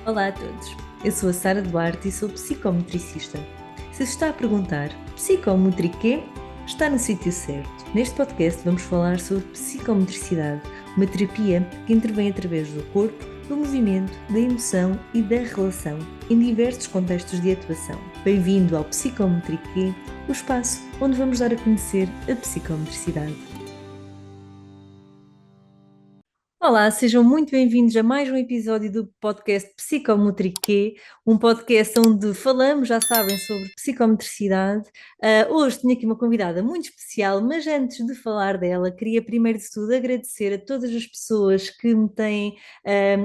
Olá a todos, eu sou a Sara Duarte e sou psicometricista. Se se está a perguntar psicometriquê, está no sítio certo. Neste podcast vamos falar sobre psicometricidade, uma terapia que intervém através do corpo, do movimento, da emoção e da relação, em diversos contextos de atuação. Bem-vindo ao Psicometriquê, o espaço onde vamos dar a conhecer a psicometricidade. Olá, sejam muito bem-vindos a mais um episódio do podcast Psicometriquê, um podcast onde falamos, já sabem, sobre psicometricidade. Hoje tenho aqui uma convidada muito especial, mas antes de falar dela, queria primeiro de tudo agradecer a todas as pessoas que me têm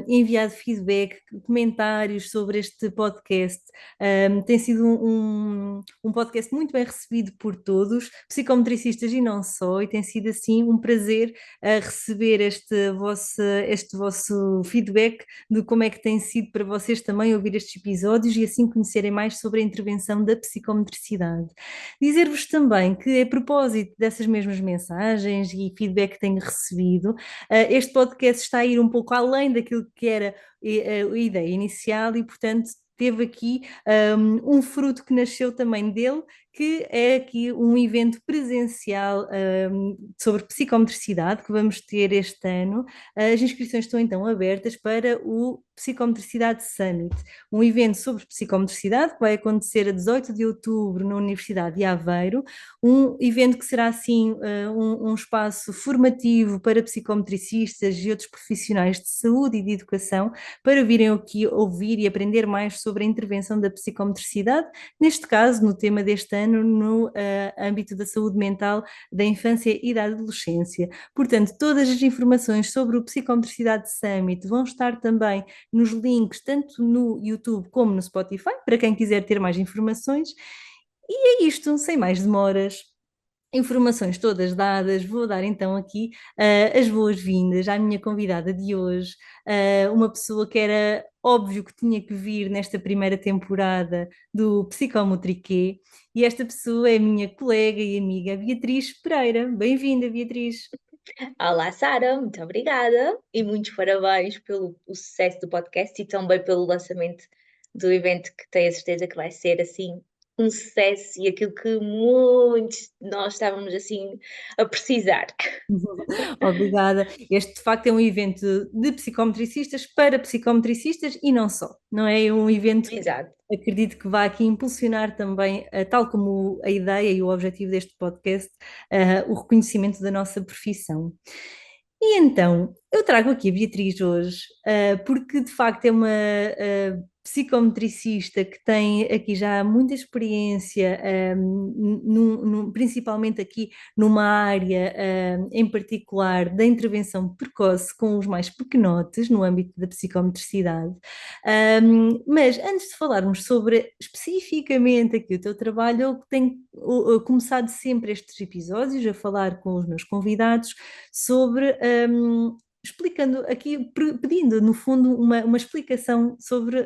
enviado feedback, comentários sobre este podcast. Tem sido um podcast muito bem recebido por todos, psicometricistas e não só, e tem sido assim um prazer a receber este vosso feedback de como é que tem sido para vocês também ouvir estes episódios e assim conhecerem mais sobre a intervenção da psicometricidade. Dizer-vos também que, a propósito dessas mesmas mensagens e feedback que tenho recebido, este podcast está a ir um pouco além daquilo que era a ideia inicial e, portanto, teve aqui um fruto que nasceu também dele, que é aqui um evento presencial sobre psicometricidade que vamos ter este ano. As inscrições estão então abertas para o Psicometricidade Summit, um evento sobre psicometricidade que vai acontecer a 18 de outubro na Universidade de Aveiro, um evento que será assim um espaço formativo para psicometricistas e outros profissionais de saúde e de educação para virem aqui ouvir e aprender mais sobre a intervenção da psicometricidade, neste caso, no tema deste ano, no âmbito da saúde mental da infância e da adolescência. Portanto, todas as informações sobre o Psicometricidade Summit vão estar também nos links, tanto no YouTube como no Spotify, para quem quiser ter mais informações. E é isto, sem mais demoras. Informações todas dadas, vou dar então aqui as boas-vindas à minha convidada de hoje, uma pessoa que era óbvio que tinha que vir nesta primeira temporada do Psicometriquê, e esta pessoa é a minha colega e amiga Beatriz Pereira. Bem-vinda, Beatriz. Olá, Sara, muito obrigada e muitos parabéns pelo o sucesso do podcast e também pelo lançamento do evento, que tenho a certeza que vai ser assim um sucesso e aquilo que muitos de nós estávamos assim a precisar. Obrigada. Este, de facto, é um evento de psicometricistas para psicometricistas e não só, não é? É um evento que Exato. acredito que vai aqui impulsionar também, tal como a ideia e o objetivo deste podcast, o reconhecimento da nossa profissão. E então, eu trago aqui a Beatriz hoje, porque de facto é uma psicometricista que tem aqui já muita experiência, principalmente aqui numa área em particular da intervenção precoce com os mais pequenotes, no âmbito da psicometricidade. Mas antes de falarmos sobre especificamente aqui o teu trabalho, eu tenho começado sempre estes episódios a falar com os meus convidados sobre explicando aqui, pedindo no fundo uma explicação sobre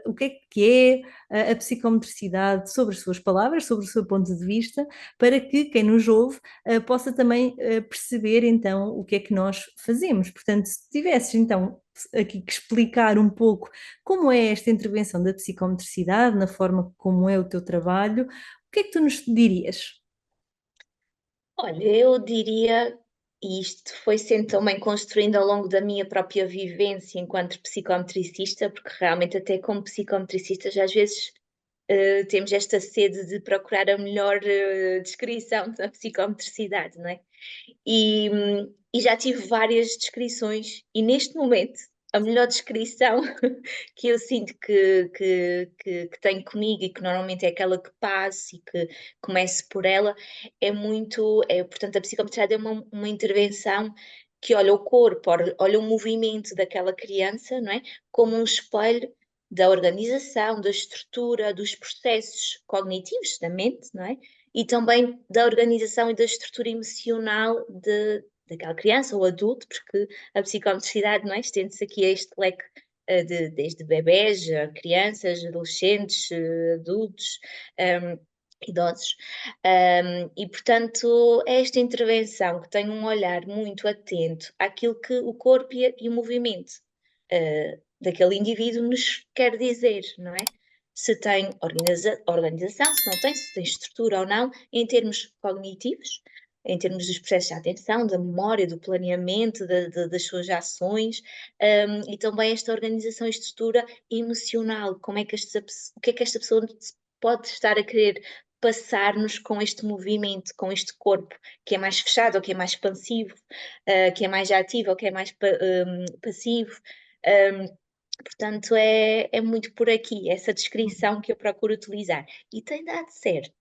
o que é a psicometricidade, sobre as suas palavras, sobre o seu ponto de vista, para que quem nos ouve possa também perceber então o que é que nós fazemos. Portanto, se tivesses então aqui que explicar um pouco como é esta intervenção da psicometricidade, na forma como é o teu trabalho, o que é que tu nos dirias? Olha, eu diria, e isto foi sendo também construindo ao longo da minha própria vivência enquanto psicometricista, porque realmente até como psicometricistas às vezes temos esta sede de procurar a melhor descrição da psicometricidade, não é? E já tive várias descrições, e neste momento a melhor descrição que eu sinto que tenho comigo e que normalmente é aquela que passo e que começo por ela, portanto, a psicometria é uma intervenção que olha o corpo, olha o movimento daquela criança, não é? Como um espelho da organização, da estrutura, dos processos cognitivos da mente, não é? E também da organização e da estrutura emocional daquela criança ou adulto, porque a psicomotricidade, não é? Estende-se aqui a este leque desde bebés, a crianças, adolescentes, adultos, um, idosos. E, portanto, é esta intervenção que tem um olhar muito atento àquilo que o corpo e o movimento daquele indivíduo nos quer dizer, não é? Se tem organização, se não tem, se tem estrutura ou não, em termos cognitivos, em termos dos processos de atenção, da memória, do planeamento, das suas ações, e também esta organização e estrutura emocional, como é que o que é que esta pessoa pode estar a querer passar-nos com este movimento, com este corpo, que é mais fechado ou que é mais expansivo, que é mais ativo ou que é mais passivo. Portanto, é muito por aqui, essa descrição que eu procuro utilizar. E tem dado certo.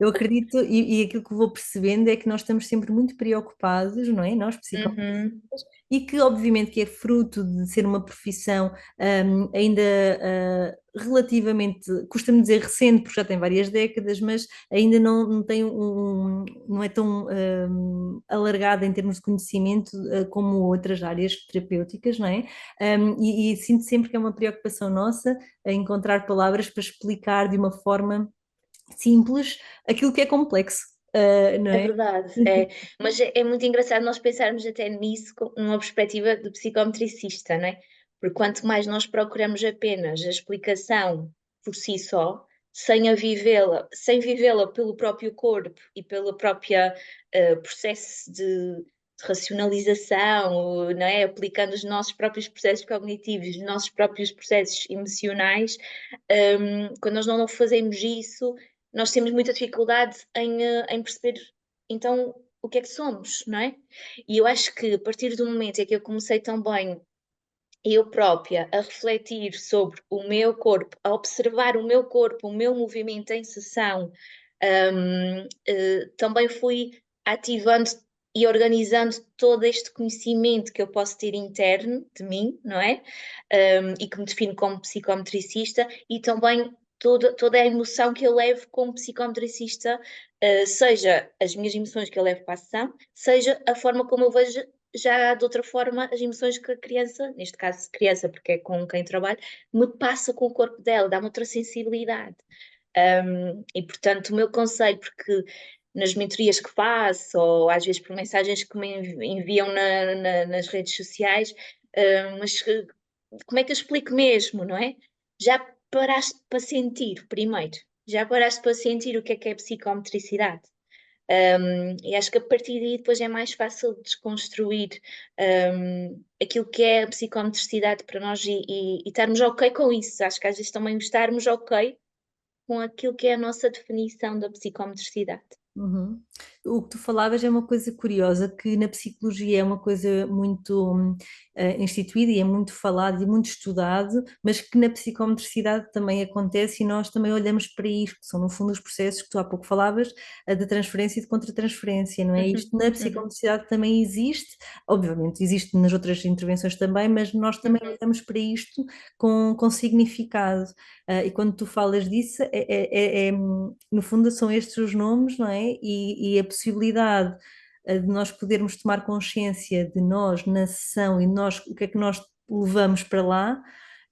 Eu acredito, e aquilo que vou percebendo é que nós estamos sempre muito preocupados, não é? Nós, psicólogos, Uhum, e que obviamente que é fruto de ser uma profissão ainda relativamente, custa-me dizer recente, porque já tem várias décadas, mas ainda não tem não é tão alargada em termos de conhecimento como outras áreas terapêuticas, não é? E sinto sempre que é uma preocupação nossa a encontrar palavras para explicar de uma forma simples aquilo que é complexo, não é é? verdade, mas é muito engraçado nós pensarmos até nisso numa perspectiva de psicometricista, não é? Porque quanto mais nós procuramos apenas a explicação por si só, sem vivê-la pelo próprio corpo e pelo próprio processo de racionalização, não é? Aplicando os nossos próprios processos cognitivos, os nossos próprios processos emocionais, quando nós não fazemos isso, nós temos muita dificuldade em perceber então o que é que somos, não é? E eu acho que a partir do momento em que eu comecei também eu própria a refletir sobre o meu corpo, a observar o meu corpo, o meu movimento em sessão, também fui ativando e organizando todo este conhecimento que eu posso ter interno de mim, não é? E que me define como psicometricista e também toda a emoção que eu levo como psicometricista, seja as minhas emoções que eu levo para a sessão, seja a forma como eu vejo já de outra forma as emoções que a criança, neste caso criança, porque é com quem trabalho, me passa com o corpo dela, dá-me outra sensibilidade. E portanto, o meu conselho, porque nas mentorias que faço, ou às vezes por mensagens que me enviam nas redes sociais, mas como é que eu explico mesmo, não é? Já paraste para sentir primeiro, já paraste para sentir o que é psicometricidade. E acho que a partir daí depois é mais fácil desconstruir aquilo que é a psicomotricidade para nós e estarmos ok com isso. Acho que às vezes também estarmos ok com aquilo que é a nossa definição da psicomotricidade. Uhum. O que tu falavas é uma coisa curiosa, que na psicologia é uma coisa muito instituída e é muito falado e muito estudado, mas que na psicomotricidade também acontece e nós também olhamos para isto, que são no fundo os processos que tu há pouco falavas, de transferência e de contra-transferência, não é? Uhum, Isto na uhum, psicomotricidade também existe, obviamente existe nas outras intervenções também, mas nós também uhum. olhamos para isto com significado. E quando tu falas disso, no fundo são estes os nomes, não é? E a possibilidade de nós podermos tomar consciência de nós na sessão e nós, o que é que nós levamos para lá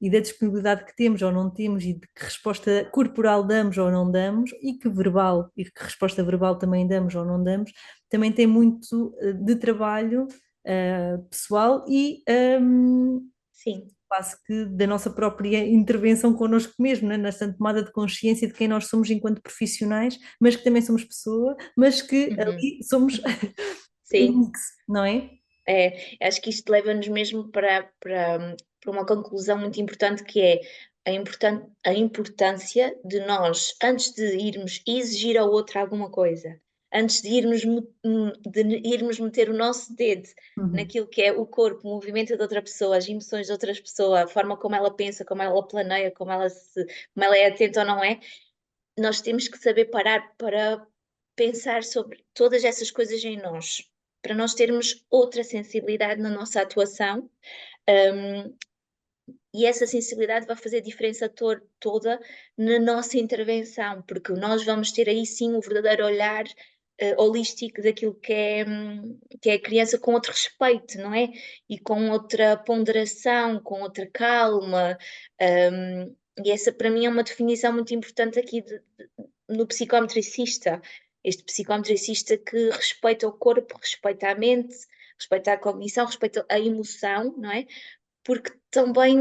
e da disponibilidade que temos ou não temos e de que resposta corporal damos ou não damos e que verbal e que resposta verbal também damos ou não damos, também tem muito de trabalho pessoal e Sim. quase que da nossa própria intervenção connosco mesmo, né? Nesta tomada de consciência de quem nós somos enquanto profissionais, mas que também somos pessoa, mas que Uhum, ali somos uhum. um Sim. mix, não é? Acho que isto leva-nos mesmo para uma conclusão muito importante que é a importância de nós, antes de irmos exigir ao outro alguma coisa, antes de irmos meter o nosso dedo Uhum, naquilo que é o corpo, o movimento de outra pessoa, as emoções de outras pessoas, a forma como ela pensa, como ela planeia, como ela é atenta ou não é, nós temos que saber parar para pensar sobre todas essas coisas em nós, para nós termos outra sensibilidade na nossa atuação, um, e essa sensibilidade vai fazer a diferença toda na nossa intervenção, porque nós vamos ter aí sim o verdadeiro olhar holístico daquilo que é a criança com outro respeito, não é? E com outra ponderação, com outra calma. E essa para mim é uma definição muito importante aqui no psicometricista. Este psicometricista que respeita o corpo, respeita a mente, respeita a cognição, respeita a emoção, não é? porque também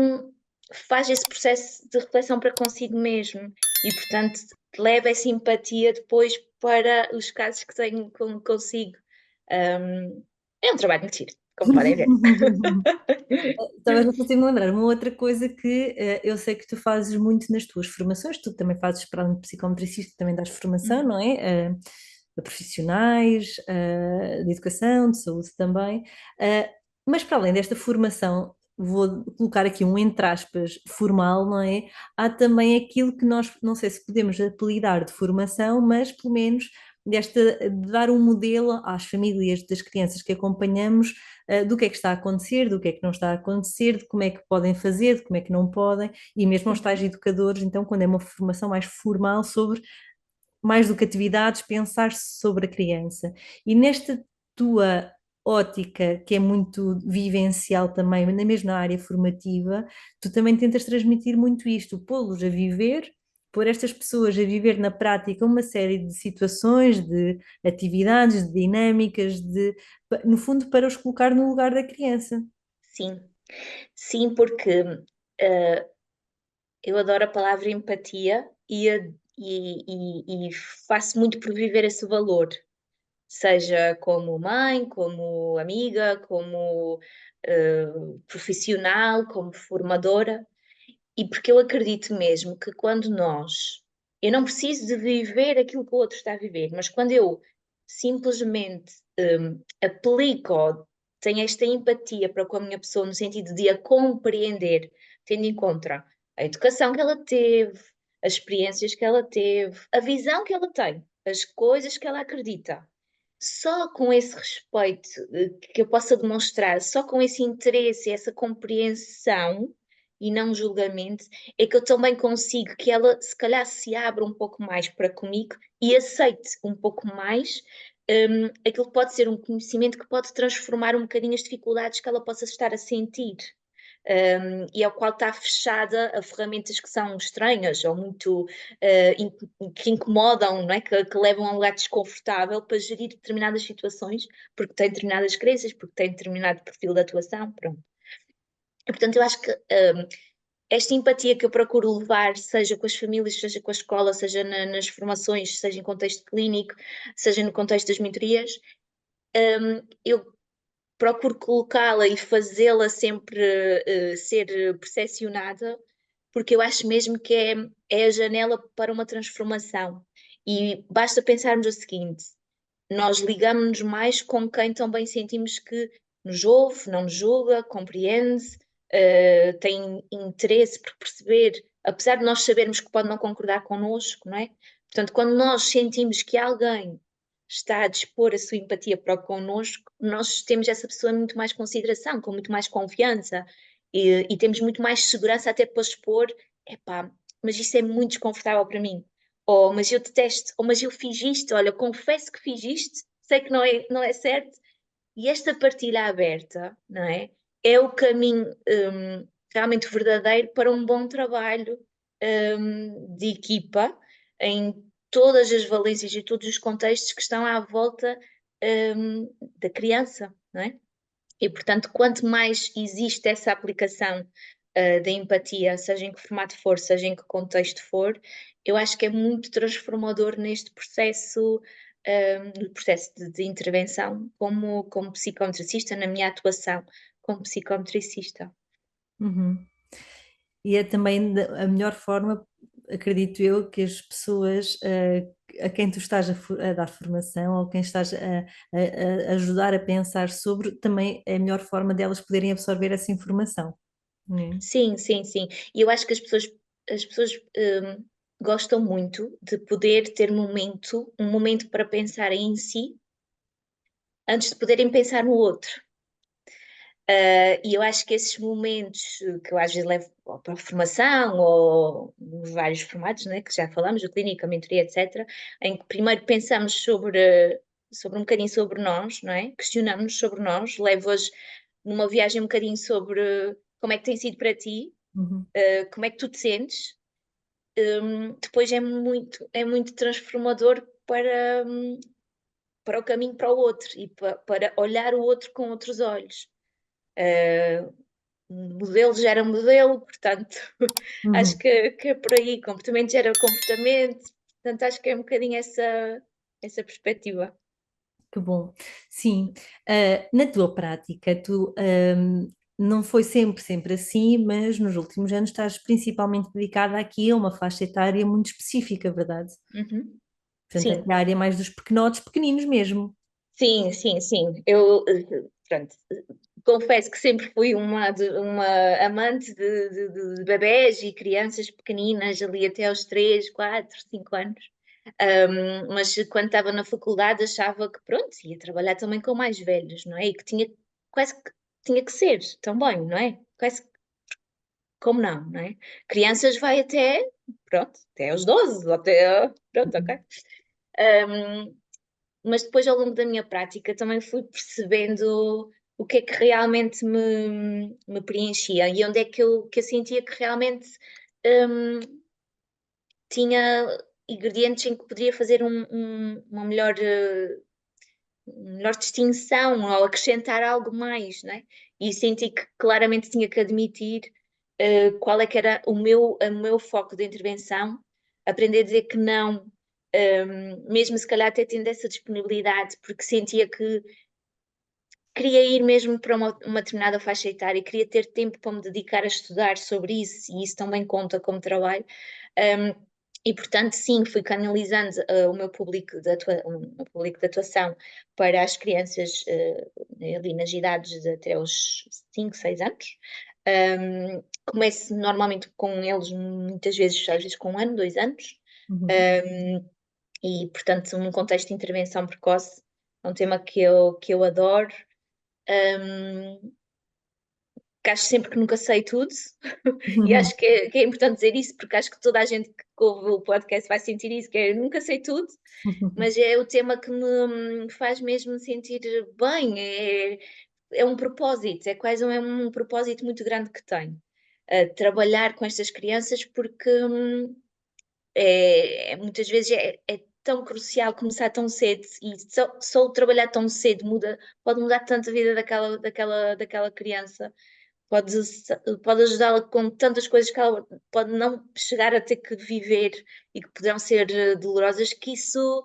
faz esse processo de reflexão para consigo mesmo e, portanto, leva essa empatia depois para os casos que tenho consigo. É um trabalho muito giro, como podem ver. Talvez não consigo me lembrar. Uma outra coisa que eu sei que tu fazes muito nas tuas formações, tu também fazes, para além de psicometricista, também dás formação, não Uhum. é? A profissionais, de educação, de saúde também. Eh, mas para além desta formação, vou colocar aqui um entre aspas formal, não é? Há também aquilo que nós, não sei se podemos apelidar de formação, mas pelo menos de dar um modelo às famílias das crianças que acompanhamos do que é que está a acontecer, do que é que não está a acontecer, de como é que podem fazer, de como é que não podem, e mesmo aos tais Uhum. educadores, então, quando é uma formação mais formal sobre, mais do que atividades, pensar sobre a criança. E nesta tua ótica, que é muito vivencial também, na mesma área formativa, tu também tentas transmitir muito isto, pô-los a viver, pôr estas pessoas a viver na prática uma série de situações, de atividades, de dinâmicas, no fundo, para os colocar no lugar da criança. Sim, sim, porque uh, eu adoro a palavra empatia e faço muito por viver esse valor, seja como mãe, como amiga, como profissional, como formadora, e porque eu acredito mesmo que quando eu não preciso de viver aquilo que o outro está a viver, mas quando eu simplesmente aplico, ou tenho esta empatia para com a minha pessoa, no sentido de a compreender, tendo em conta a educação que ela teve, as experiências que ela teve, a visão que ela tem, as coisas que ela acredita. Só com esse respeito que eu possa demonstrar, só com esse interesse, essa compreensão e não julgamento, é que eu também consigo que ela se calhar se abra um pouco mais para comigo e aceite um pouco mais aquilo que pode ser um conhecimento que pode transformar um bocadinho as dificuldades que ela possa estar a sentir. E ao qual está fechada a ferramentas que são estranhas ou muito que incomodam, não é? Que levam a um lugar desconfortável para gerir determinadas situações, porque tem determinadas crenças, porque tem determinado perfil de atuação, pronto. E, portanto, eu acho que esta empatia que eu procuro levar, seja com as famílias, seja com a escola, seja nas formações, seja em contexto clínico, seja no contexto das mentorias, eu procuro colocá-la e fazê-la sempre ser percepcionada, porque eu acho mesmo que é a janela para uma transformação. E basta pensarmos o seguinte: nós ligamos-nos mais com quem também sentimos que nos ouve, não nos julga, compreende, tem interesse por perceber, apesar de nós sabermos que pode não concordar connosco, não é? Portanto, quando nós sentimos que alguém está a dispor a sua empatia para connosco, nós temos essa pessoa em muito mais consideração, com muito mais confiança e temos muito mais segurança até para expor, epá, mas isso é muito desconfortável para mim. Ou, mas eu detesto, ou, mas eu fiz isto, olha, confesso que fiz isto, sei que não é certo. E esta partilha aberta, não é? É o caminho realmente verdadeiro para um bom trabalho de equipa em todas as valências e todos os contextos que estão à volta da criança, não é? E, portanto, quanto mais existe essa aplicação da empatia, seja em que formato for, seja em que contexto for, eu acho que é muito transformador neste processo, no processo de intervenção, como psicometricista, na minha atuação como psicometricista. Uhum. E é também a melhor forma, acredito eu, que as pessoas a quem tu estás a dar formação ou quem estás a ajudar a pensar sobre, também é a melhor forma delas poderem absorver essa informação, não é? Sim, sim, sim. E eu acho que as pessoas gostam muito de poder ter um momento para pensar em si antes de poderem pensar no outro. E eu acho que esses momentos que eu às vezes levo ou para a formação ou nos vários formatos, né, que já falamos, a clínica, a mentoria, etc., em que primeiro pensamos sobre um bocadinho sobre nós, não é? Questionamos sobre nós, levo-as numa viagem um bocadinho sobre como é que tem sido para ti, Uhum. como é que tu te sentes. Depois é muito transformador para o caminho para o outro e para olhar o outro com outros olhos. modelo gera modelo, portanto, acho Uhum. que é por aí, comportamento gera comportamento, portanto, acho que é um bocadinho essa perspectiva. Que bom. Sim, na tua prática, tu não foi sempre assim, mas nos últimos anos estás principalmente dedicada aqui a uma faixa etária muito específica, verdade? Uhum. Portanto, aqui Sim, a área mais dos pequenotes, pequeninos mesmo. sim, sim, sim. Eu, pronto, confesso que sempre fui uma amante de bebés e crianças pequeninas, ali até aos 3, 4, 5 anos. Mas quando estava na faculdade achava que, pronto, ia trabalhar também com mais velhos, não é? E que tinha, quase que tinha que ser também, não é? Quase como não, não é? Crianças vai até, pronto, até aos 12, até, pronto, ok. Um, mas depois, ao longo da minha prática, também fui percebendo o que é que realmente me preenchia e onde é que eu sentia que realmente hum, tinha ingredientes em que poderia fazer uma melhor distinção ou acrescentar algo mais, né? E senti que claramente tinha que admitir qual é que era o meu foco de intervenção, aprender a dizer que não, mesmo se calhar até tendo essa disponibilidade, porque sentia que queria ir mesmo para uma determinada faixa etária, queria ter tempo para me dedicar a estudar sobre isso, e isso também conta como trabalho. Um, e, portanto, sim, fui canalizando o meu público de atuação para as crianças ali nas idades de até aos 5, 6 anos. Começo normalmente com eles, muitas vezes, às vezes com 1 ano, 2 anos. Uhum. Um, e, portanto, num contexto de intervenção precoce, é um tema que eu adoro. Um, que acho sempre que nunca sei tudo, e acho que é importante dizer isso, porque acho que toda a gente que ouve o podcast vai sentir isso, que é eu nunca sei tudo, mas é o tema que me faz mesmo sentir bem, é um propósito, é quase um propósito muito grande que tenho. Trabalhar com estas crianças porque muitas vezes é tão crucial começar tão cedo e só o trabalhar tão cedo pode mudar tanto a vida daquela criança, pode, pode ajudá-la com tantas coisas que ela pode não chegar a ter que viver e que poderão ser dolorosas, que isso,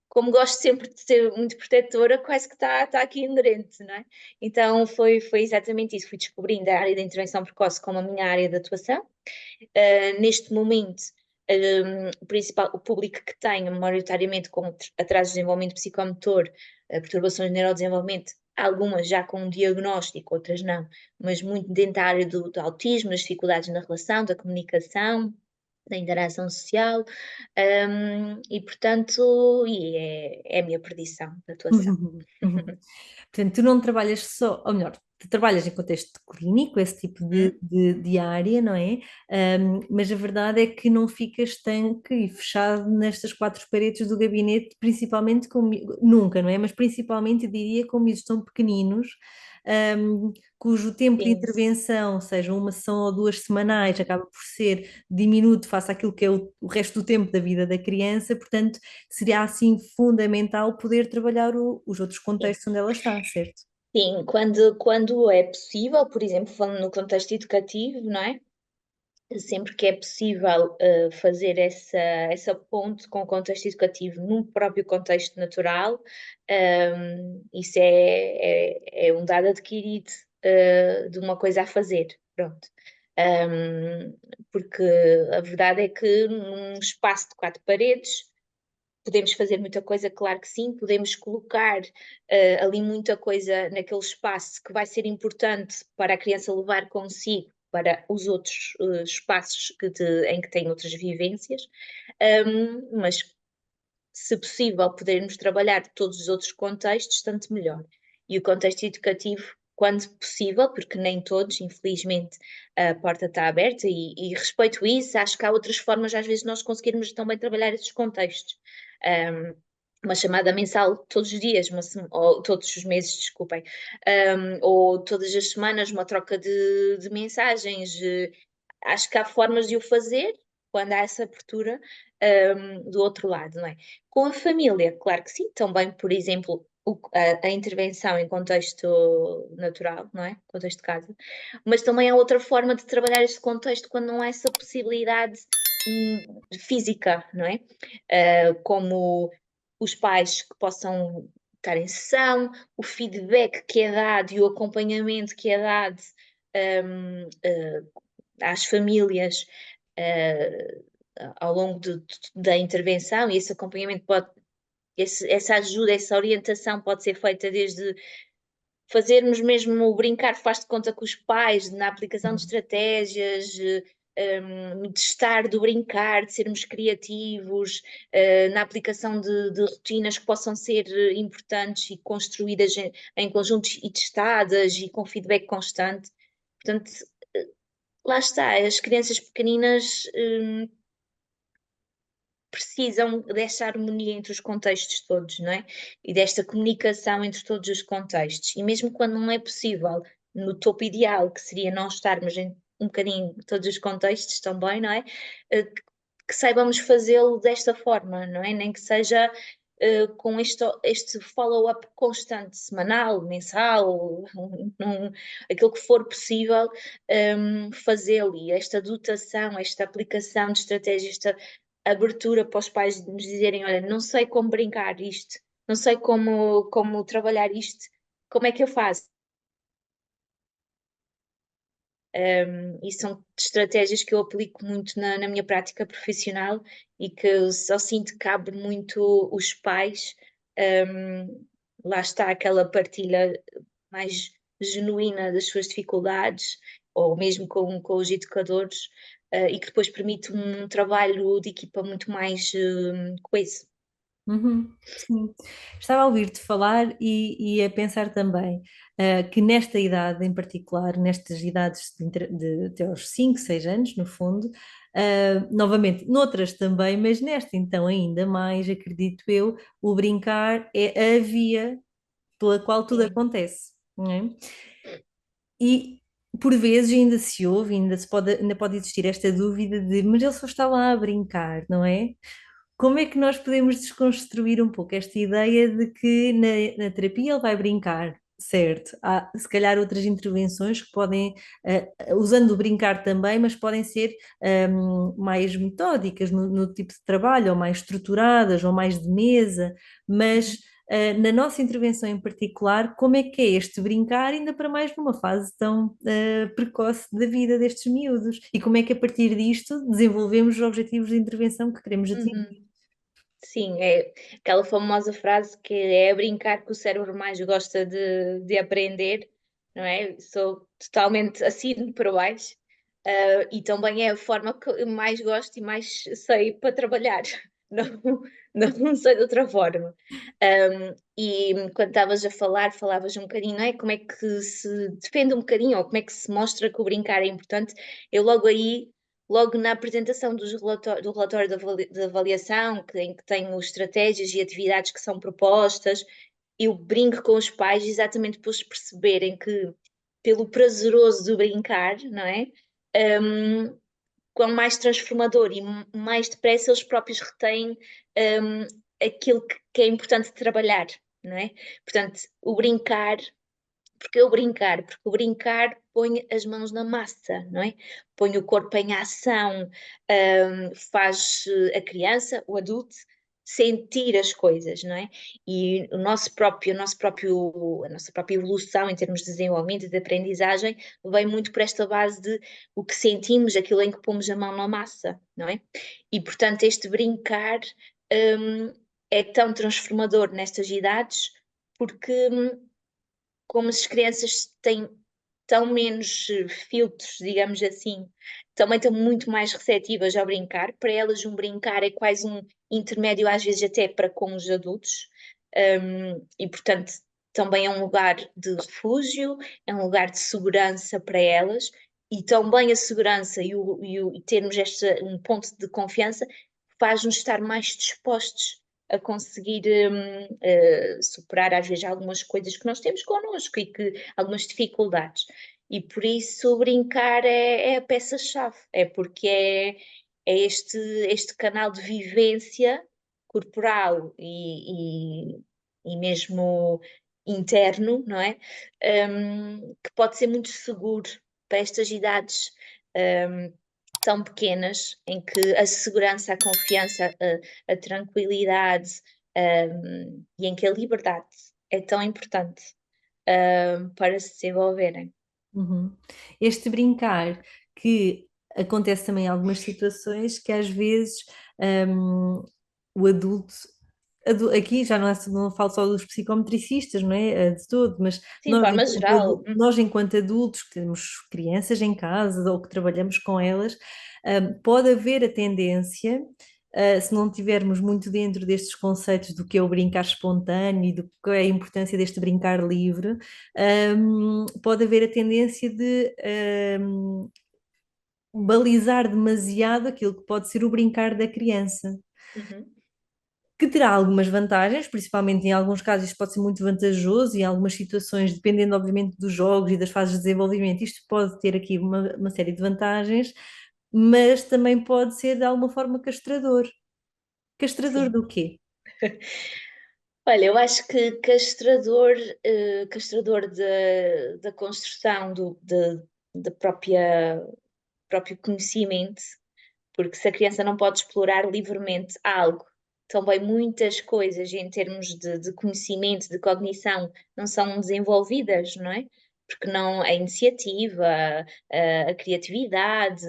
como gosto sempre de ser muito protetora, quase que está aqui inerente, não é? Então foi exatamente isso, fui descobrindo a área da intervenção precoce como a minha área de atuação. Neste momento, o público que tenho, maioritariamente com atraso de desenvolvimento psicomotor, perturbações de neurodesenvolvimento, algumas já com um diagnóstico, outras não, mas muito dentro da área do autismo, das dificuldades na relação, da comunicação, da interação social, e portanto, é a minha perdição de atuação. Portanto, tu não trabalhas só, ou melhor, tu trabalhas em contexto clínico, esse tipo Hum? de área, não é? Mas a verdade é que não ficas estanque e fechado nestas quatro paredes do gabinete, principalmente com, nunca, não é? Mas principalmente, eu diria, com miúdos tão pequeninos, cujo tempo de Sim, intervenção, seja uma sessão ou duas semanais, acaba por ser diminuto face àquilo que é o resto do tempo da vida da criança, portanto seria assim fundamental poder trabalhar os outros sim. contextos onde ela está, certo? Sim, quando é possível, por exemplo, falando no contexto educativo, não é? Sempre que é possível fazer essa ponte com o contexto educativo num próprio contexto natural, isso é um dado adquirido de uma coisa a fazer, pronto. Um, Porque a verdade é que num espaço de quatro paredes podemos fazer muita coisa, claro que sim, podemos colocar ali muita coisa naquele espaço que vai ser importante para a criança levar consigo para os outros espaços em que tem outras vivências, mas se possível podermos trabalhar todos os outros contextos, tanto melhor. E o contexto educativo, quando possível, porque nem todos, infelizmente, a porta está aberta e respeito isso, acho que há outras formas, às vezes, nós conseguirmos também trabalhar esses contextos. Um, uma chamada mensal todos os dias, ou todos os meses, desculpem, ou todas as semanas, uma troca de mensagens. Acho que há formas de o fazer quando há essa abertura do outro lado, não é? Com a família, claro que sim, também, por exemplo, a intervenção em contexto natural, não é? Contexto de casa, mas também há outra forma de trabalhar este contexto quando não há essa possibilidade física, não é? Como os pais que possam estar em sessão, o feedback que é dado e o acompanhamento que é dado às famílias ao longo da intervenção, e esse acompanhamento pode, essa ajuda, essa orientação pode ser feita desde fazermos mesmo o brincar, faz de conta com os pais, na aplicação de estratégias, de estar, do brincar, de sermos criativos, na aplicação de rotinas que possam ser importantes e construídas em conjunto e testadas e com feedback constante. Portanto, lá está, as crianças pequeninas precisam desta harmonia entre os contextos todos, não é? E desta comunicação entre todos os contextos. E mesmo quando não é possível, no topo ideal, que seria nós estarmos em um bocadinho todos os contextos também, não é? Que saibamos fazê-lo desta forma, não é? Nem que seja com este follow-up constante, semanal, mensal, aquilo que for possível fazê-lo. E esta dotação, esta aplicação de estratégias, esta abertura para os pais nos dizerem, olha, não sei como brincar isto, não sei como trabalhar isto, como é que eu faço? E são estratégias que eu aplico muito na minha prática profissional e que eu só sinto que cabe muito os pais. Lá está aquela partilha mais genuína das suas dificuldades, ou mesmo com os educadores, e que depois permite um trabalho de equipa muito mais coeso. Uhum, sim. Estava a ouvir-te falar e a pensar também que nesta idade em particular, nestas idades de até aos 5, 6 anos, no fundo, novamente, noutras também, mas nesta então ainda mais, acredito eu, o brincar é a via pela qual tudo Sim. acontece, não é? E por vezes ainda se ouve, ainda pode existir esta dúvida de, mas ele só está lá a brincar, não é? Como é que nós podemos desconstruir um pouco esta ideia de que na terapia ele vai brincar, certo? Há se calhar outras intervenções que podem, usando o brincar também, mas podem ser mais metódicas no tipo de trabalho, ou mais estruturadas, ou mais de mesa, mas na nossa intervenção em particular, como é que é este brincar, ainda para mais numa fase tão precoce da vida destes miúdos? E como é que a partir disto desenvolvemos os objetivos de intervenção que queremos atingir? Uhum. Sim, é aquela famosa frase que é a brincar que o cérebro mais gosta de aprender, não é? Sou totalmente assíduo para baixo, e também é a forma que eu mais gosto e mais sei para trabalhar, não, não sei de outra forma. E quando estavas a falar, falavas um bocadinho, não é? Como é que se defende um bocadinho, ou como é que se mostra que o brincar é importante, eu logo aí logo na apresentação do relatório de avaliação, em que tenho estratégias e atividades que são propostas, eu brinco com os pais exatamente para eles perceberem que, pelo prazeroso do brincar, não é? Um, quão mais transformador e mais depressa eles próprios retêm um, aquilo que é importante trabalhar, não é? Portanto, o brincar porque eu brincar? Porque o brincar põe as mãos na massa, não é? Põe o corpo em ação, faz a criança, o adulto, sentir as coisas, não é? E a nossa própria evolução em termos de desenvolvimento e de aprendizagem vem muito por esta base de o que sentimos, aquilo em que pomos a mão na massa, não é? E portanto este brincar, é tão transformador nestas idades porque como as crianças têm tão menos filtros, digamos assim, também estão muito mais receptivas ao brincar. Para elas, um brincar é quase um intermédio, às vezes até para com os adultos, e portanto também é um lugar de refúgio, é um lugar de segurança para elas, e também a segurança e termos um ponto de confiança faz-nos estar mais dispostos a conseguir superar às vezes algumas coisas que nós temos connosco e que algumas dificuldades. E por isso brincar é a peça-chave, é porque é este canal de vivência corporal e mesmo interno, não é? Que pode ser muito seguro para estas idades tão pequenas, em que a segurança, a confiança, a tranquilidade, e em que a liberdade é tão importante, para se desenvolverem. Uhum. Este brincar que acontece também em algumas situações que às vezes hum, o adulto, aqui já não, não falo só dos psicometricistas, não é? De todo, mas Sim, de forma geral. nós enquanto adultos que temos crianças em casa ou que trabalhamos com elas, pode haver a tendência, se não tivermos muito dentro destes conceitos do que é o brincar espontâneo e do que é a importância deste brincar livre, pode haver a tendência de balizar demasiado aquilo que pode ser o brincar da criança, Uhum. que terá algumas vantagens, principalmente em alguns casos isto pode ser muito vantajoso e em algumas situações, dependendo obviamente dos jogos e das fases de desenvolvimento, isto pode ter aqui uma série de vantagens, mas também pode ser de alguma forma castrador. Castrador Sim. do quê? Olha, eu acho que castrador da construção da próprio conhecimento, porque se a criança não pode explorar livremente algo, também muitas coisas em termos de conhecimento, de cognição, não são desenvolvidas, não é? Porque não a iniciativa, a criatividade,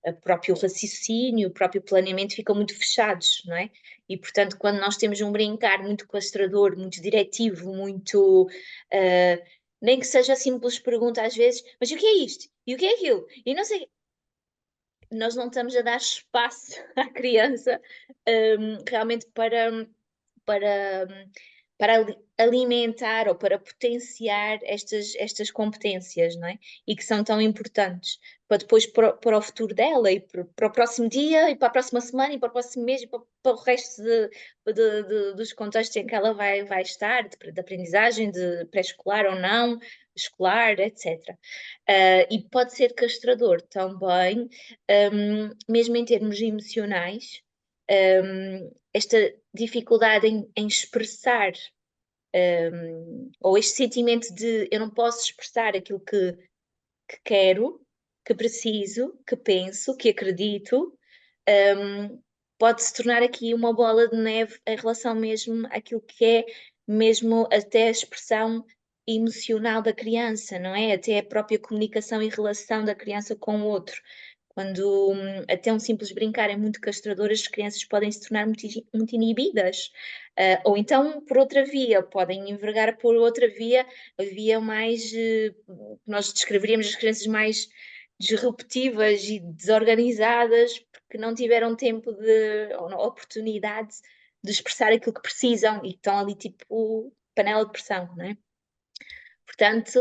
o próprio raciocínio, o próprio planeamento ficam muito fechados, não é? E portanto, quando nós temos um brincar muito castrador, muito diretivo, muito nem que seja a simples pergunta às vezes, mas o que é isto? E o que é aquilo? E não sei, nós não estamos a dar espaço à criança, realmente para, para alimentar ou para potenciar estas competências, não é? E que são tão importantes para depois para o futuro dela e para o próximo dia e para a próxima semana e para o próximo mês e para o resto dos contextos em que ela vai estar, de aprendizagem, de pré-escolar ou não, escolar, etc. E pode ser castrador também, mesmo em termos emocionais, esta dificuldade em expressar, ou este sentimento de eu não posso expressar aquilo que quero, que preciso, que penso, que acredito, pode se tornar aqui uma bola de neve em relação mesmo àquilo que é mesmo até a expressão emocional da criança, não é? Até a própria comunicação e relação da criança com o outro. Quando até um simples brincar é muito castrador, as crianças podem se tornar muito inibidas. Ou então, por outra via, podem envergar por outra via, a via mais, nós descreveríamos as crianças mais disruptivas e desorganizadas, porque não tiveram tempo ou oportunidade de expressar aquilo que precisam e estão ali tipo panela de pressão, não é? Portanto,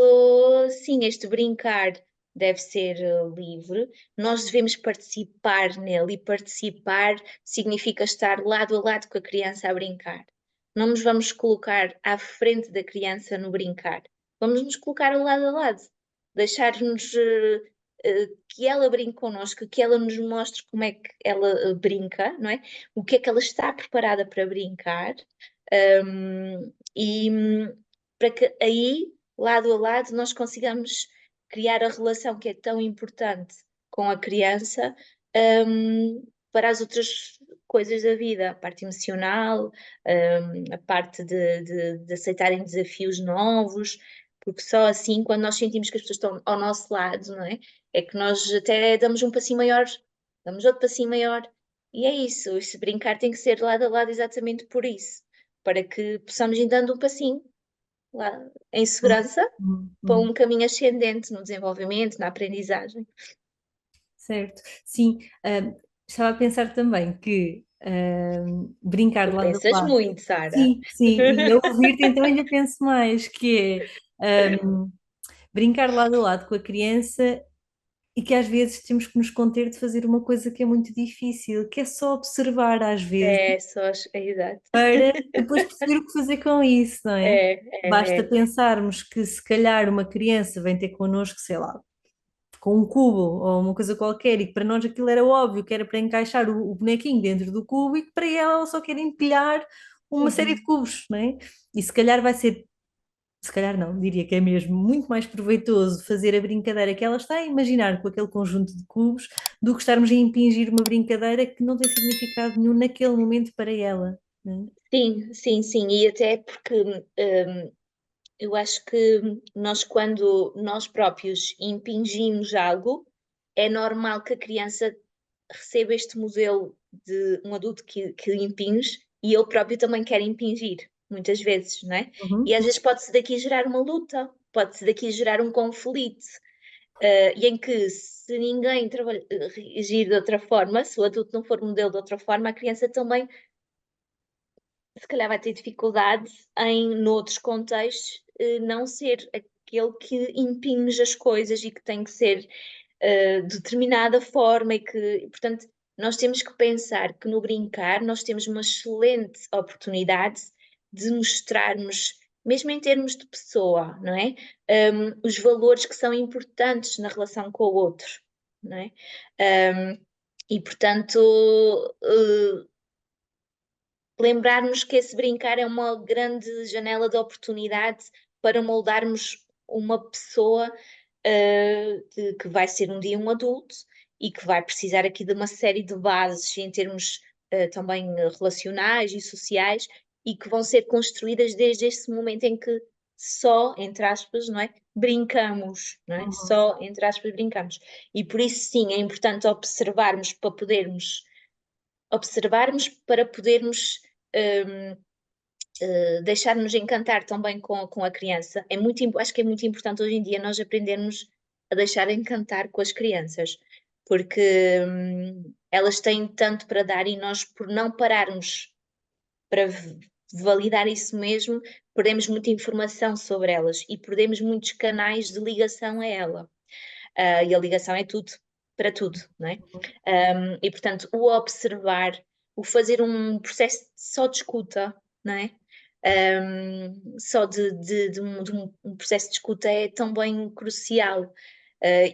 sim, este brincar deve ser livre, nós devemos participar nele e participar significa estar lado a lado com a criança a brincar. Não nos vamos colocar à frente da criança no brincar, vamos nos colocar lado a lado, deixar-nos que ela brinque connosco, que ela nos mostre como é que ela brinca, não é? O que é que ela está preparada para brincar, e para que aí lado a lado, nós consigamos criar a relação que é tão importante com a criança, para as outras coisas da vida, a parte emocional, a parte de aceitarem desafios novos, porque só assim, quando nós sentimos que as pessoas estão ao nosso lado, não é? É que nós até damos um passinho maior, damos outro passinho maior, e é isso, esse brincar tem que ser lado a lado exatamente por isso, para que possamos ir dando um passinho lá em Hum, segurança para hum. um caminho ascendente no desenvolvimento, na aprendizagem. Certo, sim. Estava a pensar também que brincar de Tu lado a pensas lado. muito, Sara. Sim, sim, e a ouvir-te então ainda penso mais, que é brincar de lado a lado com a criança e que às vezes temos que nos conter de fazer uma coisa que é muito difícil, que é só observar às vezes, É, só, é exato. para depois perceber o que fazer com isso, não é? É, Basta é, é. pensarmos que se calhar uma criança vem ter connosco, sei lá, com um cubo ou uma coisa qualquer, e que para nós aquilo era óbvio, que era para encaixar o bonequinho dentro do cubo, e que para ela só quer empilhar uma série de Uhum. cubos, não é? E se calhar vai ser, se calhar não, diria que é mesmo muito mais proveitoso fazer a brincadeira que ela está a imaginar com aquele conjunto de cubos do que estarmos a impingir uma brincadeira que não tem significado nenhum naquele momento para ela, não é? Sim, sim, sim, e até porque eu acho que nós, quando nós próprios impingimos algo, é normal que a criança receba este modelo de um adulto que impinge e ele próprio também quer impingir, muitas vezes, não é? E Uhum. às vezes pode-se daqui gerar uma luta, pode-se daqui gerar um conflito, e em que se ninguém reagir de outra forma, se o adulto não for modelo de outra forma, a criança também se calhar vai ter dificuldade em, noutros contextos, não ser aquele que impinge as coisas e que tem que ser de determinada forma e que, portanto, nós temos que pensar que no brincar nós temos uma excelente oportunidade de mostrarmos, mesmo em termos de pessoa, não é? Os valores que são importantes na relação com o outro, não é? E, portanto, lembrarmos que esse brincar é uma grande janela de oportunidade para moldarmos uma pessoa que vai ser um dia um adulto e que vai precisar aqui de uma série de bases em termos também relacionais e sociais e que vão ser construídas desde esse momento em que só, entre aspas, não é? Brincamos, não é? Uhum. Só, entre aspas, brincamos. E por isso, sim, é importante observarmos para podermos um, deixar-nos encantar também com a criança. Acho que é muito importante hoje em dia nós aprendermos a deixar encantar com as crianças, porque elas têm tanto para dar e nós, por não pararmos para validar isso mesmo, perdemos muita informação sobre elas e perdemos muitos canais de ligação a ela. E a ligação é tudo, para tudo, não é? E portanto, o observar, o fazer um processo só de escuta, não é? Só de um processo de escuta é também crucial.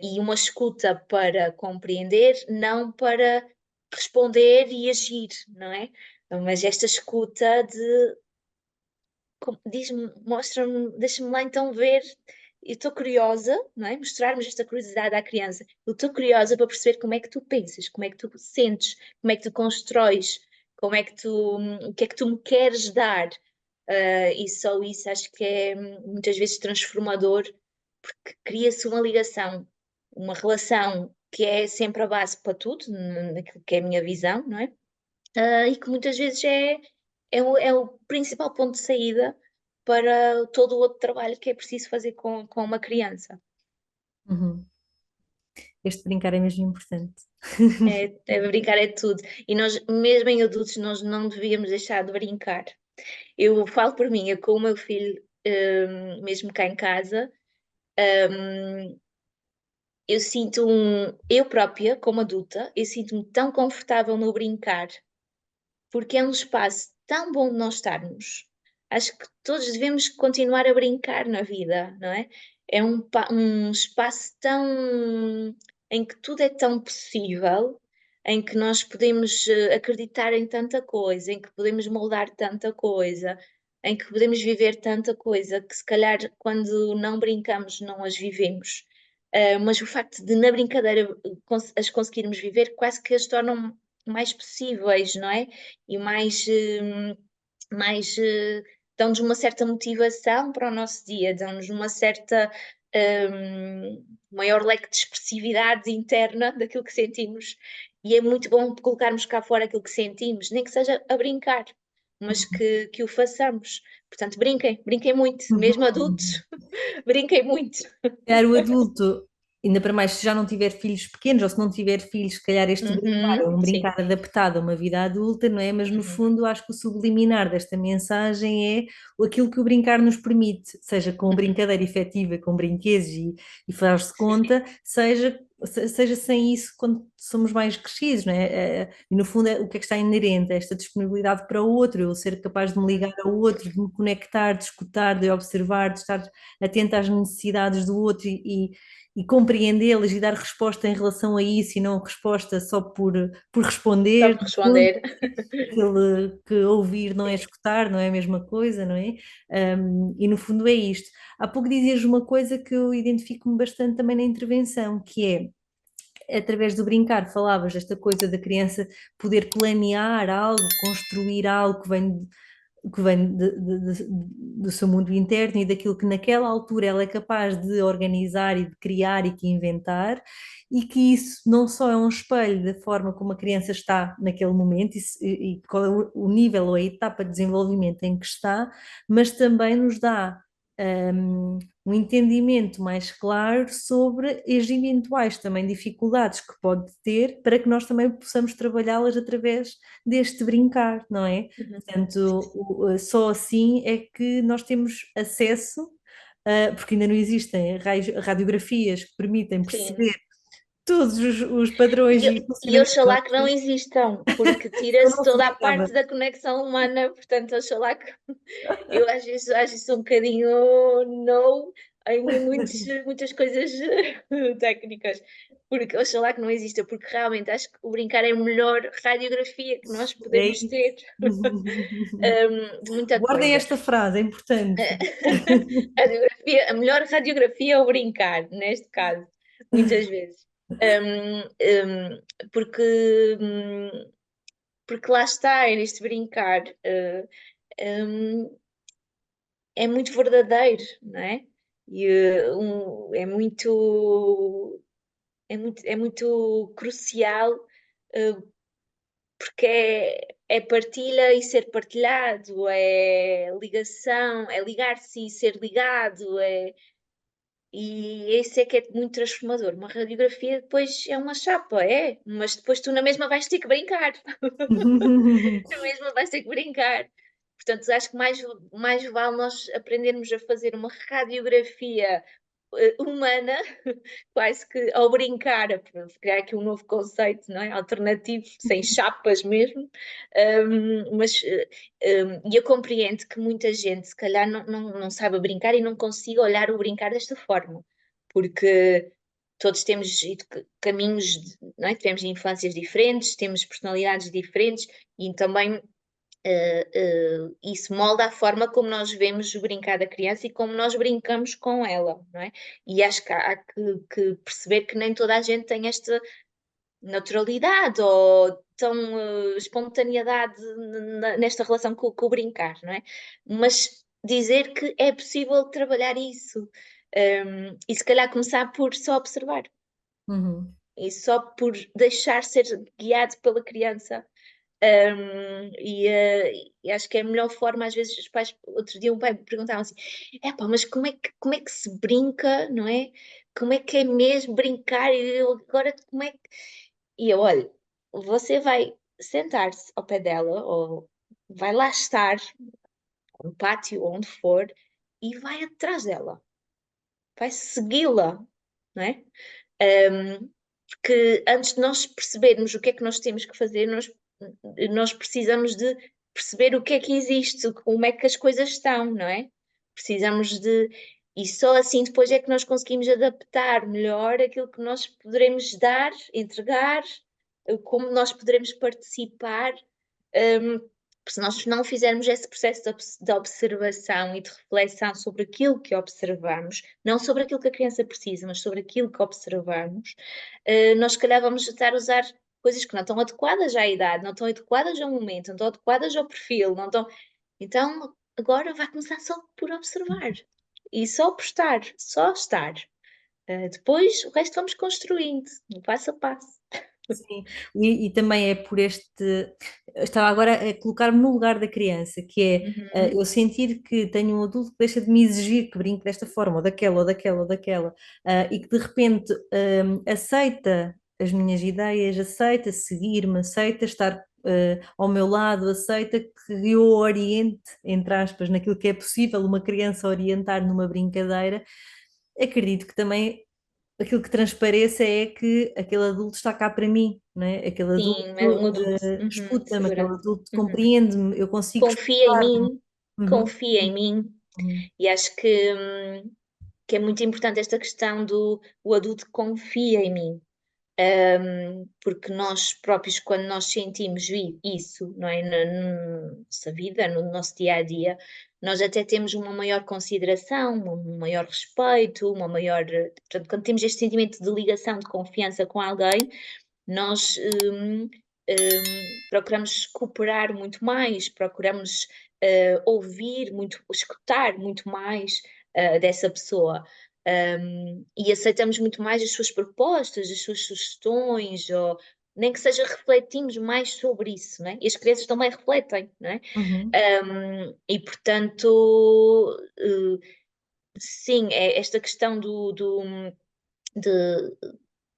E uma escuta para compreender, não para responder e agir, não é? Mas esta escuta de diz-me, mostra-me, deixa-me lá então ver. Eu estou curiosa, não é? Mostrarmos esta curiosidade à criança. Eu estou curiosa para perceber como é que tu pensas, como é que tu sentes, como é que tu constróis, como é que tu, o que é que tu me queres dar. E só isso acho que é muitas vezes transformador, porque cria-se uma ligação, uma relação que é sempre a base para tudo, naquilo que é a minha visão, não é? E que muitas vezes é o principal ponto de saída para todo o outro trabalho que é preciso fazer com uma criança. Uhum. Este brincar é mesmo importante. Brincar é tudo. E nós, mesmo em adultos, nós não devíamos deixar de brincar. Eu falo por mim, eu com o meu filho, mesmo cá em casa, hum, eu própria, como adulta, eu sinto-me tão confortável no brincar porque é um espaço tão bom de nós estarmos. Acho que todos devemos continuar a brincar na vida, não é? É um espaço tão em que tudo é tão possível, em que nós podemos acreditar em tanta coisa, em que podemos moldar tanta coisa, em que podemos viver tanta coisa que se calhar quando não brincamos não as vivemos. Mas o facto de na brincadeira as conseguirmos viver quase que as tornam mais possíveis, não é? E dão-nos uma certa motivação para o nosso dia, dão-nos uma certa maior leque de expressividade interna daquilo que sentimos. E é muito bom colocarmos cá fora aquilo que sentimos, nem que seja a brincar, mas que o façamos. Portanto, brinquem muito, mesmo adultos, brinquem muito. Calhar o adulto, ainda para mais se já não tiver filhos pequenos ou se não tiver filhos, se calhar este brincar é Uhum, um sim. brincar adaptado a uma vida adulta, não é? Mas no Uhum, fundo acho que o subliminar desta mensagem é aquilo que o brincar nos permite, seja com uhum. brincadeira efetiva, com brinquedos e faz-se conta, seja sem isso quando somos mais crescidos, não é? E no fundo o que é que está inerente a esta disponibilidade para o outro, eu ser capaz de me ligar ao outro, de me conectar, de escutar, de observar, de estar atenta às necessidades do outro e compreendê-las e dar resposta em relação a isso e não resposta só por Só responder. por responder. Aquele que ouvir não é escutar, não é a mesma coisa, não é? E no fundo é isto. Há pouco dizias uma coisa que eu identifico-me bastante também na intervenção, que é através do brincar, falavas desta coisa da criança poder planear algo, construir algo que vem do seu mundo interno e daquilo que naquela altura ela é capaz de organizar e de criar e de inventar, e que isso não só é um espelho da forma como a criança está naquele momento e qual é o nível ou a etapa de desenvolvimento em que está, mas também nos dá um entendimento mais claro sobre as eventuais também dificuldades que pode ter para que nós também possamos trabalhá-las através deste brincar, não é? Uhum. Portanto, só assim é que nós temos acesso, porque ainda não existem radiografias que permitem Sim. perceber todos os padrões e E funcionamentos oxalá que não existam, porque eu tira-se não se toda a brincava. parte da conexão humana, portanto, oxalá que eu às vezes sou um bocadinho no em muitas coisas técnicas, porque oxalá que não exista, porque realmente acho que o brincar é a melhor radiografia que nós É podemos isso. ter de muita Guardem coisa. esta frase, é importante. A melhor radiografia é o brincar, neste caso, muitas vezes. Um, porque, porque lá está, é neste brincar, um, é muito verdadeiro, não é? E, é muito crucial, porque é partilha e ser partilhado, é ligação, é ligar-se e ser ligado, e esse é que é muito transformador. Uma radiografia depois é uma chapa, mas depois tu na mesma vais ter que brincar. Na mesma vais ter que brincar. Portanto, acho que mais vale nós aprendermos a fazer uma radiografia humana, quase que ao brincar, para criar aqui um novo conceito, não é? Alternativo, sem chapas mesmo. E eu compreendo que muita gente, se calhar, não sabe brincar e não consiga olhar o brincar desta forma, porque todos temos caminhos, não é? Tivemos infâncias diferentes, temos personalidades diferentes e também isso molda a forma como nós vemos o brincar da criança e como nós brincamos com ela, não é? E acho que há que perceber que nem toda a gente tem esta naturalidade ou tão espontaneidade nesta relação com o brincar, não é? Mas dizer que é possível trabalhar isso, e se calhar começar por só observar Uhum. e só por deixar ser guiado pela criança. E acho que é a melhor forma, às vezes, os pais, outro dia um pai me perguntava assim: epá, mas como é que se brinca, não é? Como é que é mesmo brincar? E eu agora, como é que. E eu, olha, você vai sentar-se ao pé dela, ou vai lá estar, no pátio, onde for, e vai atrás dela, vai segui-la, não é? Porque antes de nós percebermos o que é que nós temos que fazer, nós precisamos de perceber o que é que existe, como é que as coisas estão, não é? Precisamos de. E só assim depois é que nós conseguimos adaptar melhor aquilo que nós poderemos dar, entregar, como nós poderemos participar. Porque se nós não fizermos esse processo de observação e de reflexão sobre aquilo que observamos, não sobre aquilo que a criança precisa, mas sobre aquilo que observamos, nós se calhar vamos estar a usar coisas que não estão adequadas à idade, não estão adequadas ao momento, não estão adequadas ao perfil, não estão. Então, agora vai começar só por observar e só prestar, só estar. Depois, o resto vamos construindo, passo a passo. Sim, e também é por este. Estava agora a colocar-me no lugar da criança, que é Uhum. eu sentir que tenho um adulto que deixa de me exigir que brinque desta forma, ou daquela, ou daquela, ou daquela, e que de repente aceita as minhas ideias, aceita seguir-me, aceita estar ao meu lado, aceita que eu oriente, entre aspas, naquilo que é possível uma criança orientar numa brincadeira. Acredito que também aquilo que transpareça é que aquele adulto está cá para mim, não é? Aquele adulto Sim, um adulto. Uhum, escuta-me, aquele segura. adulto Uhum. compreende-me, eu consigo Confia em escutar-me. mim, Uhum, confia em mim. uhum, E acho que que é muito importante esta questão do o adulto confia em mim. Porque nós próprios, quando nós sentimos isso, não é, na nossa vida, no nosso dia a dia, nós até temos uma maior consideração, um maior respeito, uma maior. Portanto, quando temos este sentimento de ligação, de confiança com alguém, nós procuramos cooperar muito mais, procuramos ouvir muito, escutar muito mais dessa pessoa. E aceitamos muito mais as suas propostas, as suas sugestões, ou nem que seja refletimos mais sobre isso, né? E as crianças também refletem, né? Uhum, E portanto, sim, é esta questão de-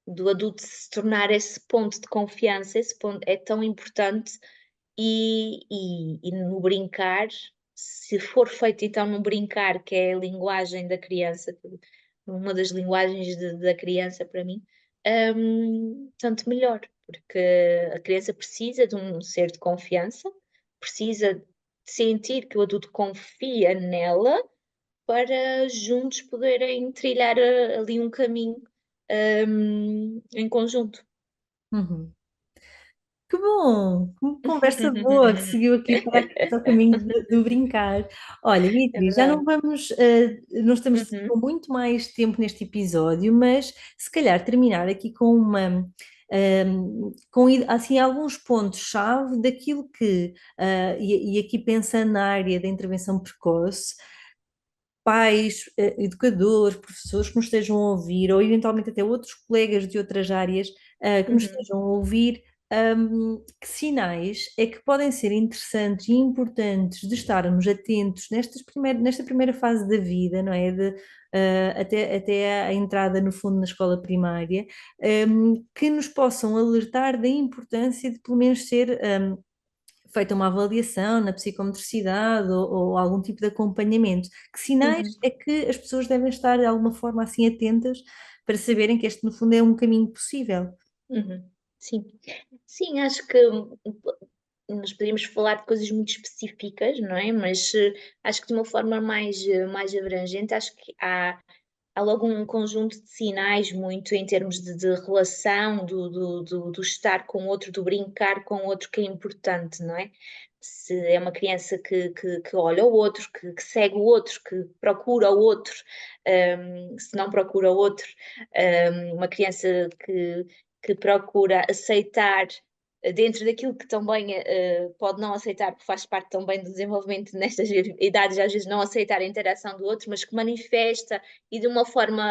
do adulto se tornar esse ponto de confiança, esse ponto é tão importante e no brincar, se for feito então no brincar, que é a linguagem da criança, uma das linguagens da criança para mim, tanto melhor, porque a criança precisa de um ser de confiança, precisa de sentir que o adulto confia nela para juntos poderem trilhar ali um caminho, em conjunto. uhum. Que bom! Que conversa boa que seguiu aqui para o caminho do brincar. Olha, É Beatriz, já não verdade. vamos, não estamos Uhum, com muito mais tempo neste episódio, mas se calhar terminar aqui com assim alguns pontos-chave daquilo que, e aqui pensando na área da intervenção precoce, pais, educadores, professores que nos estejam a ouvir, ou eventualmente até outros colegas de outras áreas, que nos uhum, estejam a ouvir, que sinais é que podem ser interessantes e importantes de estarmos atentos nesta primeira fase da vida, não é? Até a entrada, no fundo, na escola primária, que nos possam alertar da importância de, pelo menos, ser feita uma avaliação na psicomotricidade ou algum tipo de acompanhamento. Que sinais uhum, é que as pessoas devem estar de alguma forma assim atentas para saberem que este, no fundo, é um caminho possível? uhum. Sim, sim, acho que nós poderíamos falar de coisas muito específicas, não é? Mas acho que de uma forma mais abrangente, acho que há logo um conjunto de sinais muito em termos de relação, do estar com o outro, do brincar com o outro, que é importante, não é? Se é uma criança que olha o outro, que segue o outro, que procura o outro, se não procura o outro, uma criança que procura aceitar dentro daquilo que também pode não aceitar, porque faz parte também do desenvolvimento nestas idades, às vezes não aceitar a interação do outro, mas que manifesta e de uma forma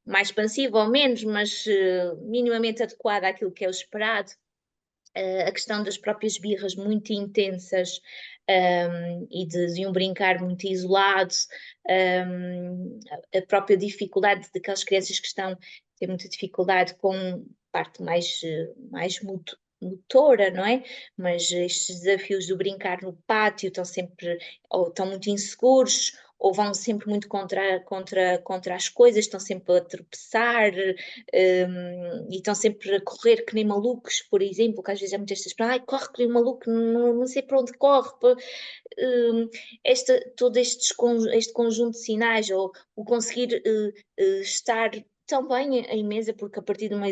mais expansiva ou menos, mas minimamente adequada àquilo que é o esperado. A questão das próprias birras muito intensas, e de um brincar muito isolado, a própria dificuldade daquelas crianças que estão a ter muita dificuldade com parte mais motora, não é? Mas estes desafios do brincar no pátio estão sempre, ou estão muito inseguros, ou vão sempre muito contra as coisas, estão sempre a tropeçar, e estão sempre a correr que nem malucos, por exemplo, que às vezes há muitas pessoas que ai, corre que nem um maluco, não sei para onde corre. Um, todo este conjunto de sinais, ou o conseguir estar também em mesa, porque a partir de uma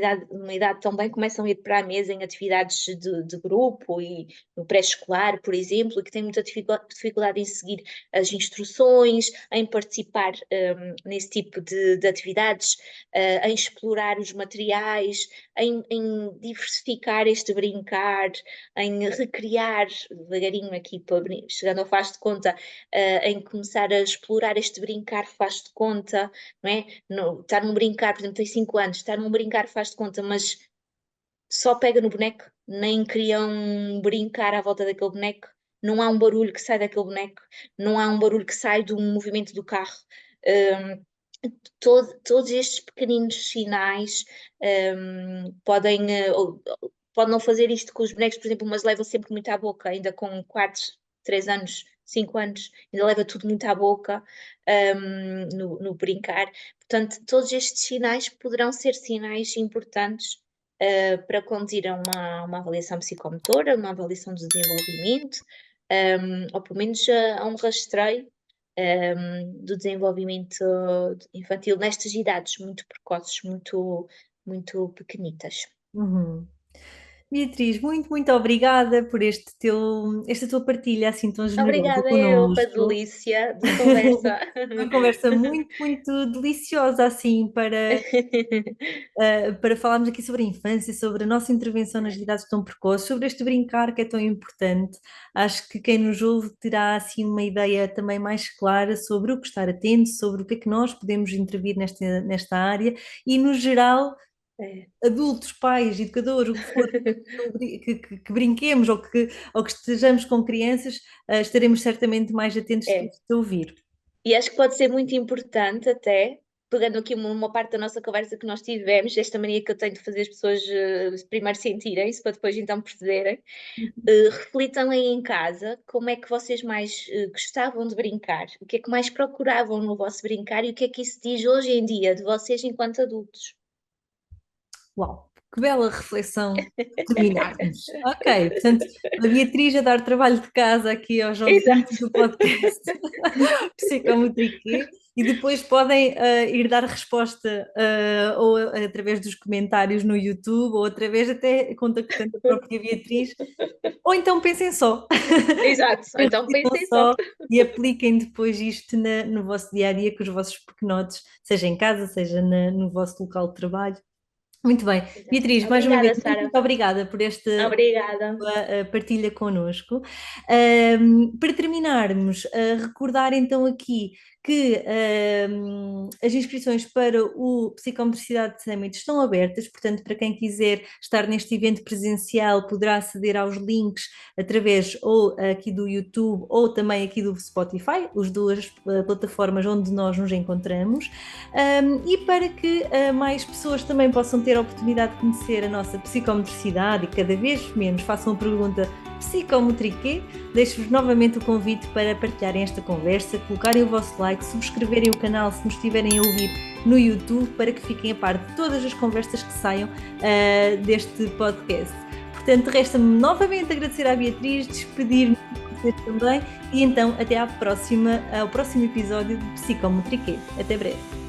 idade também começam a ir para a mesa em atividades de grupo e no pré-escolar, por exemplo, e que têm muita dificuldade em seguir as instruções, em participar nesse tipo de atividades, em explorar os materiais, em diversificar este brincar, em recriar devagarinho aqui, chegando ao faz de conta, em começar a explorar este brincar faz de conta, não é? No, estar num brincar, por exemplo, tem 5 anos, estar num brincar faz de conta, mas só pega no boneco, nem criam brincar à volta daquele boneco, não há um barulho que sai daquele boneco, não há um barulho que sai do movimento do carro. Um, todos estes pequeninos sinais podem, pode não fazer isto com os bonecos, por exemplo, mas leva sempre muito à boca, ainda com 4, 3 anos, 5 anos, ainda leva tudo muito à boca, no brincar. Portanto, todos estes sinais poderão ser sinais importantes para conduzir a uma avaliação psicomotora, uma avaliação de desenvolvimento, ou pelo menos a um rastreio do desenvolvimento infantil nestas idades muito precoces, muito pequenitas. Uhum. Beatriz, muito, muito obrigada por esta tua partilha assim tão generosa Obrigada eu pela connosco. delícia de conversa. Uma conversa muito, muito deliciosa assim para falarmos aqui sobre a infância, sobre a nossa intervenção nas idades tão precoces, sobre este brincar que é tão importante. Acho que quem nos ouve terá assim uma ideia também mais clara sobre o que estar atento, sobre o que é que nós podemos intervir nesta área e, no geral, É. adultos, pais, educadores, o que for, que brinquemos ou que estejamos com crianças, estaremos certamente mais atentos É. a ouvir. E acho que pode ser muito importante até, pegando aqui uma parte da nossa conversa que nós tivemos, esta mania que eu tenho de fazer as pessoas primeiro sentirem-se, para depois então perceberem, reflitam aí em casa como é que vocês mais gostavam de brincar, o que é que mais procuravam no vosso brincar e o que é que isso diz hoje em dia de vocês enquanto adultos. Uau, que bela reflexão terminarmos. Ok, portanto, a Beatriz a dar trabalho de casa aqui aos ouvintes Exato. do podcast Psicomotriquê e depois podem ir dar resposta ou através dos comentários no YouTube ou através até contactando a própria Beatriz, ou então pensem só. Exato. Então Reflitam pensem só. só e apliquem depois isto no vosso dia a dia com os vossos pequenotes, seja em casa, seja no vosso local de trabalho. Muito bem. Exato. Beatriz, mais uma vez, Obrigada, muito, Sara. muito obrigada por esta Obrigada. partilha connosco. Para terminarmos, recordar então aqui que as inscrições para o Psicomotricidade Summit estão abertas, portanto, para quem quiser estar neste evento presencial, poderá aceder aos links através ou aqui do YouTube ou também aqui do Spotify, as duas plataformas onde nós nos encontramos, e para que mais pessoas também possam ter a oportunidade de conhecer a nossa psicomotricidade e cada vez menos façam a pergunta psicomotriquê, deixo-vos novamente o convite para partilharem esta conversa, colocarem o vosso like, subscreverem o canal se nos estiverem a ouvir no YouTube para que fiquem a par de todas as conversas que saiam deste podcast. Portanto, resta-me novamente agradecer à Beatriz, despedir-me de vocês também e então até ao próximo episódio de Psicomotriquê. Até breve.